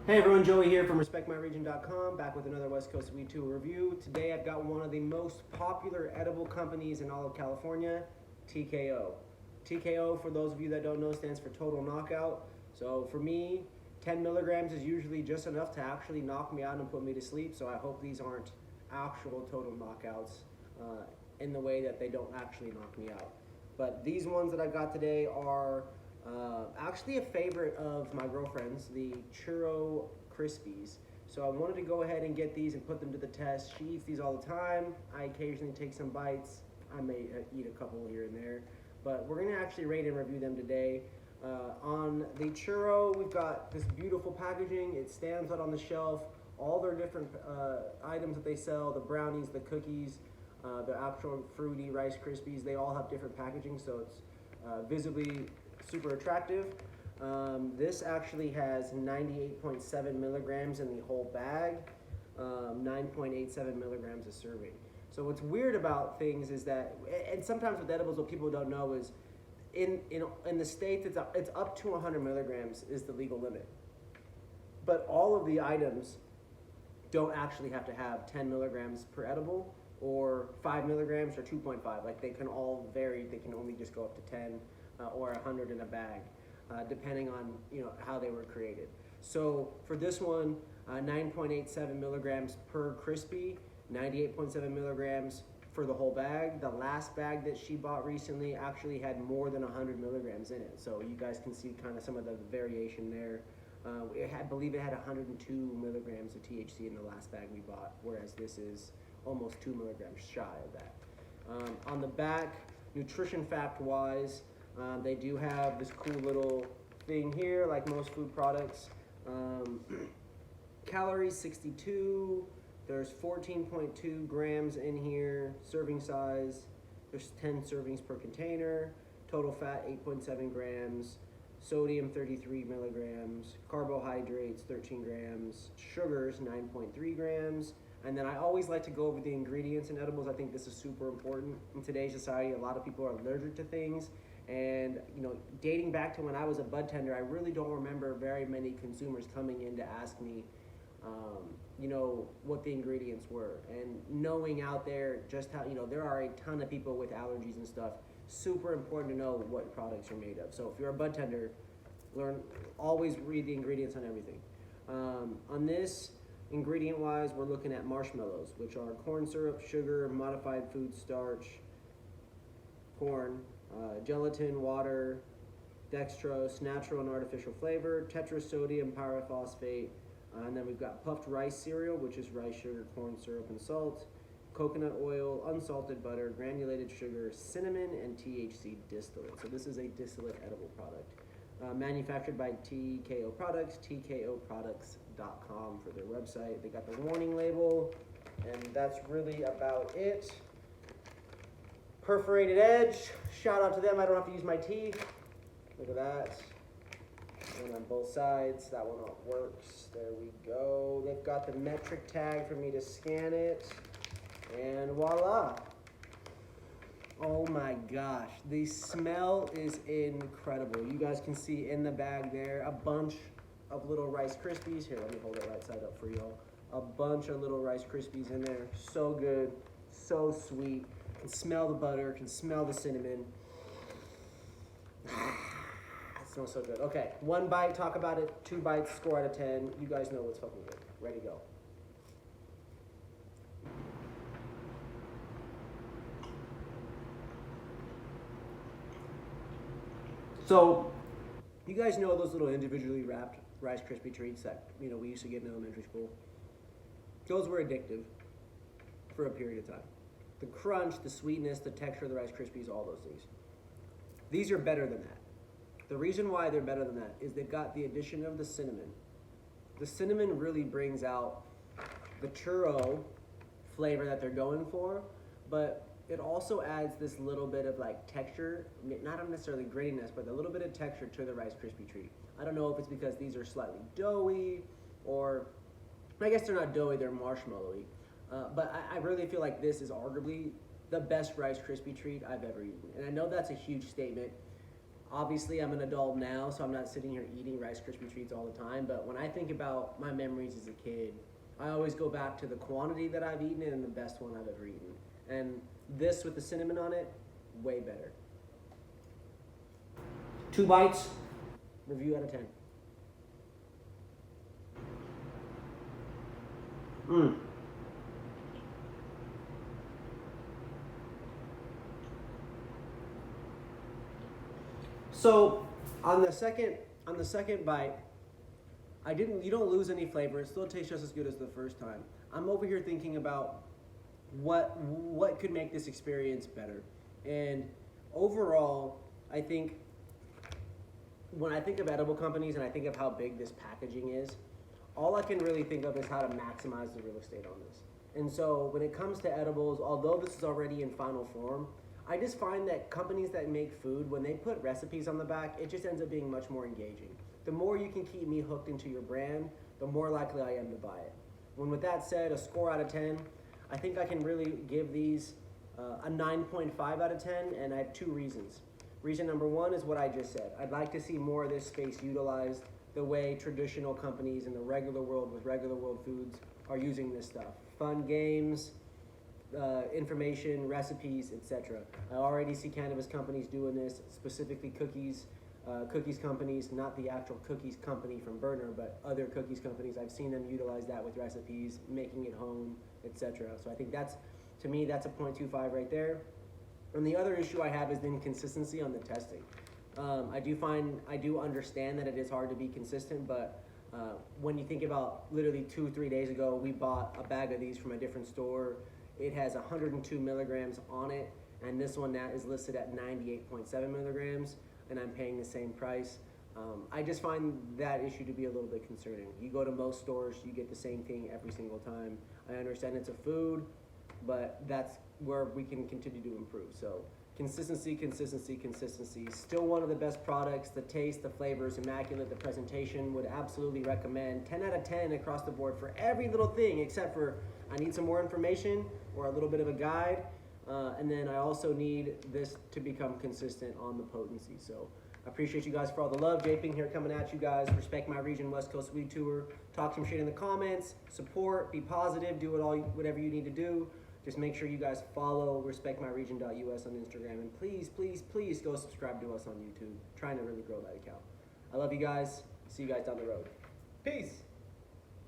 Hey everyone, Joey here from RespectMyRegion.com, back with another West Coast Weed Tour review. Today I've got one of the most popular edible companies in all of California, TKO. TKO, for those of you that don't know, stands for Total Knockout. So for me, 10 milligrams is usually just enough to actually knock me out and put me to sleep, so I hope these aren't actual total knockouts in the way that they don't actually knock me out. But these ones that I got today are actually a favorite of my girlfriend's, the Churro Krispies. So I wanted to go ahead and get these and put them to the test. She eats these all the time. I occasionally take some bites. I may eat a couple here and there. But we're gonna actually rate and review them today. On the Churro, we've got this beautiful packaging. It stands out on the shelf. All their different items that they sell, the brownies, the cookies, the actual fruity Rice Krispies, they all have different packaging, so it's visibly super attractive. This actually has 98.7 milligrams in the whole bag, 9.87 milligrams a serving. So what's weird about things is that, and sometimes with edibles, what people don't know is, in the States, it's up to 100 milligrams is the legal limit. But all of the items don't actually have to have 10 milligrams per edible, or 5 milligrams, or 2.5. Like, they can all vary. They can only just go up to 10 or 100 in a bag, depending on how they were created. So for this one, 9.87 milligrams per Krispy, 98.7 milligrams for the whole bag. The last bag that she bought recently actually had more than 100 milligrams in it. So you guys can see kind of some of the variation there. I believe it had 102 milligrams of THC in the last bag we bought, whereas this is almost 2 milligrams shy of that. On the back, nutrition fact wise, they do have this cool little thing here, like most food products. Calories 62, there's 14.2 grams in here, serving size, there's 10 servings per container, total fat 8.7 grams, sodium 33 milligrams, carbohydrates 13 grams, sugars 9.3 grams, and then I always like to go over the ingredients in edibles. I think this is super important. In today's society, a lot of people are allergic to things. And dating back to when I was a bud tender, I really don't remember very many consumers coming in to ask me, what the ingredients were. And knowing out there just how, there are a ton of people with allergies and stuff. Super important to know what products are made of. So if you're a bud tender, always read the ingredients on everything. On this, ingredient-wise, we're looking at marshmallows, which are corn syrup, sugar, modified food starch, corn, gelatin, water, dextrose, natural and artificial flavor, tetrasodium pyrophosphate, and then we've got puffed rice cereal, which is rice, sugar, corn syrup, and salt, coconut oil, unsalted butter, granulated sugar, cinnamon, and THC distillate. So this is a distillate edible product. Manufactured by TKO Products, tkOproducts.com for their website. They got the warning label, and that's really about it. Perforated edge, shout out to them, I don't have to use my teeth. Look at that. And on both sides, that one works. There we go. They've got the metric tag for me to scan it. And voila. Oh my gosh, the smell is incredible. You guys can see in the bag there a bunch of little Rice Krispies. Here, let me hold it right side up for y'all. A bunch of little Rice Krispies in there. So good, so sweet. Can smell the butter, can smell the cinnamon. It smells so good. Okay, 1 bite, talk about it. 2 bites, score out of 10. You guys know what's fucking good. Ready, go. So, you guys know those little individually wrapped Rice Krispie treats that we used to get in elementary school? Those were addictive for a period of time. The crunch, the sweetness, the texture of the Rice Krispies, all those things. These are better than that. The reason why they're better than that is they've got the addition of the cinnamon. The cinnamon really brings out the churro flavor that they're going for, but it also adds this little bit of like texture, not necessarily grittiness, but a little bit of texture to the Rice Krispie treat. I don't know if it's because these are slightly doughy, or I guess they're not doughy, they're marshmallowy. But I really feel like this is arguably the best Rice Krispie treat I've ever eaten. And I know that's a huge statement. Obviously, I'm an adult now, so I'm not sitting here eating Rice Krispie treats all the time. But when I think about my memories as a kid, I always go back to the quantity that I've eaten it and the best one I've ever eaten. And this with the cinnamon on it, way better. 2 bites. Review out of 10. So on the second bite, you don't lose any flavor. It still tastes just as good as the first time. I'm over here thinking about what could make this experience better. And overall, I think when I think of edible companies and I think of how big this packaging is, all I can really think of is how to maximize the real estate on this. And so when it comes to edibles, although this is already in final form, I just find that companies that make food, when they put recipes on the back, it just ends up being much more engaging. The more you can keep me hooked into your brand, the more likely I am to buy it. When with that said, a score out of 10, I think I can really give these a 9.5 out of 10, and I have 2 reasons. Reason number 1 is what I just said. I'd like to see more of this space utilized the way traditional companies in the regular world with regular world foods are using this stuff. Fun games, information, recipes, etc. I already see cannabis companies doing this, specifically cookies companies, not the actual cookies company from Berner, but other cookies companies. I've seen them utilize that with recipes, making it home, etc. So I think to me, that's a 0.25 right there. And the other issue I have is the inconsistency on the testing. I do understand that it is hard to be consistent, but when you think about literally 2-3 days ago, we bought a bag of these from a different store. It has 102 milligrams on it, and this one now is listed at 98.7 milligrams, and I'm paying the same price. I just find that issue to be a little bit concerning. You go to most stores, you get the same thing every single time. I understand it's a food, but that's where we can continue to improve. So consistency. Still one of the best products. The taste, the flavor is immaculate. The presentation, would absolutely recommend. 10 out of 10 across the board for every little thing, except for I need some more information or a little bit of a guide. And then I also need this to become consistent on the potency. So I appreciate you guys for all the love. Japing here coming at you guys. Respect My Region West Coast Weed Tour. Talk some shit in the comments. Support. Be positive. Do whatever you need to do. Just make sure you guys follow respectmyregion.us on Instagram. And please go subscribe to us on YouTube. Trying to really grow that account. I love you guys. See you guys down the road. Peace.